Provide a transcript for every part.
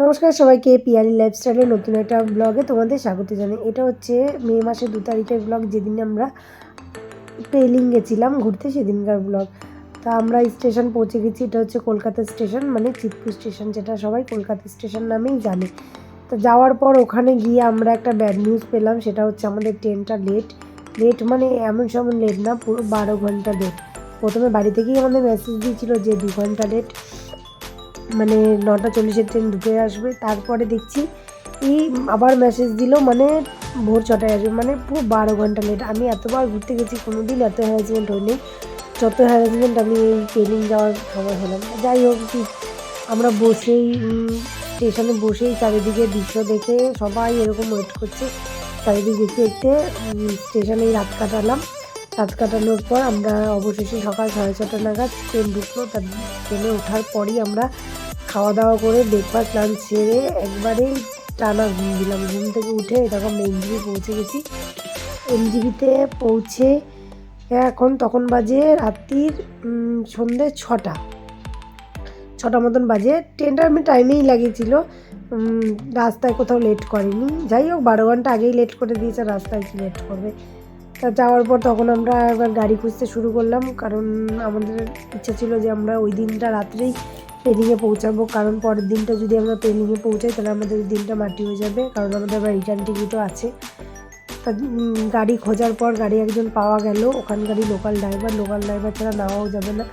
নমস্কার সবাইকে, পিয়ালি লাইফস্টাইলের নতুন একটা ব্লগে তোমাদের স্বাগত জানাই। এটা হচ্ছে মে মাসের 2 তারিখের ব্লগ, যেদিন আমরা পেলিং গেছিলাম ঘুরতে, সেদিনকার ব্লগ। তা আমরা স্টেশন পৌঁছে গেছি। এটা হচ্ছে কলকাতা স্টেশন, মানে চিতপুর স্টেশন, যেটা সবাই কলকাতা স্টেশন নামেই জানে। তো যাওয়ার পর ওখানে গিয়ে আমরা একটা ব্যাড নিউজ পেলাম, সেটা হচ্ছে আমাদের ট্রেনটা লেট মানে এমন সময় লেট না, পুরো 12 ঘন্টা লেট। প্রথমে বাড়ি থেকেই আমাদের মেসেজ দিয়েছিল যে 2 ঘন্টা লেট, মানে 9:40-এর ট্রেন ঢুকে আসবে। তারপরে দেখছি আবার মেসেজ দিল, মানে ভোর 6টায় আসবে, মানে পুরো 12 ঘন্টা লেট। আমি এতবার ঘুরতে গেছি, কোনো দিন এত হ্যারাসমেন্ট হয়নি। যত হ্যারাসমেন্ট আমি এই পেলিং যাওয়ার সময় হলাম। যাই হোক, আমরা বসেই স্টেশনে বসেই চারিদিকে দৃশ্য দেখে সবাই এরকম ওয়েট করছে। চারিদিকে দেখতে দেখতে স্টেশনেই রাত কাটানোর পর আমরা অবশেষে সকাল 6:30 নাগাদ ট্রেন ঢুকলো। তার ট্রেনে ওঠার পরই আমরা খাওয়া দাওয়া করে ব্রেকফাস্ট লাঞ্চ সেরে একবারেই টানা ঘুম দিলাম। ঘুম থেকে উঠে এরকম এনজিবি পৌঁছে গেছি। এনজিবিতে পৌঁছে তখন বাজে রাত্রির সন্ধ্যে 6টা মতন বাজে। ট্রেনটা আমি টাইমেই লাগিয়েছিল, রাস্তায় কোথাও লেট করেনি। যাই হোক, 12 ঘন্টা আগেই লেট করে দিয়েছে, রাস্তায় কি লেট করবে। তা যাওয়ার পর তখন আমরা এবার গাড়ি খুঁজতে শুরু করলাম, কারণ আমাদের ইচ্ছা ছিল যে আমরা ওই দিনটা রাত্রেই পেলিংয়ে পৌঁছাবো, কারণ পরের দিনটা যদি আমরা পেলিংয়ে পৌঁছাই তাহলে আমাদের দিনটা মাটি হয়ে যাবে, কারণ আমাদের আবার রিটার্ন টিকিটও আছে। তা গাড়ি খোঁজার পর গাড়ি একজন পাওয়া গেল, ওখানকারই লোকাল ড্রাইভার ছাড়া নেওয়াও যাবে না,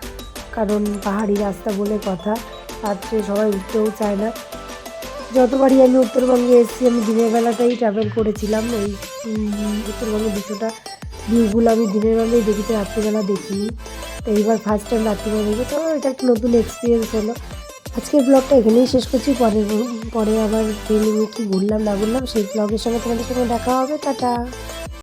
কারণ পাহাড়ি রাস্তা বলে কথা, রাত্রে সবাই উঠতেও চায় না। যতবারই আমি উত্তরবঙ্গে এসেছি, আমি দিনের বেলাটাই ট্রাভেল করেছিলাম। এই উত্তরবঙ্গের ভিউগুলো আমি দিনের বেলায় দেখেছি, রাত্রিবেলা দেখিনি। তো এইবার ফার্স্ট টাইম রাত্রিবেলা দেখি, তো এটা একটা নতুন এক্সপিরিয়েন্স হলো। আজকের ব্লগটা এখানেই শেষ করছি। পরে আবার ট্রেনে কী ঘুরলাম না ঘুরলাম সেই ব্লগের সঙ্গে তোমাদের সঙ্গে দেখা হবে। টাটা।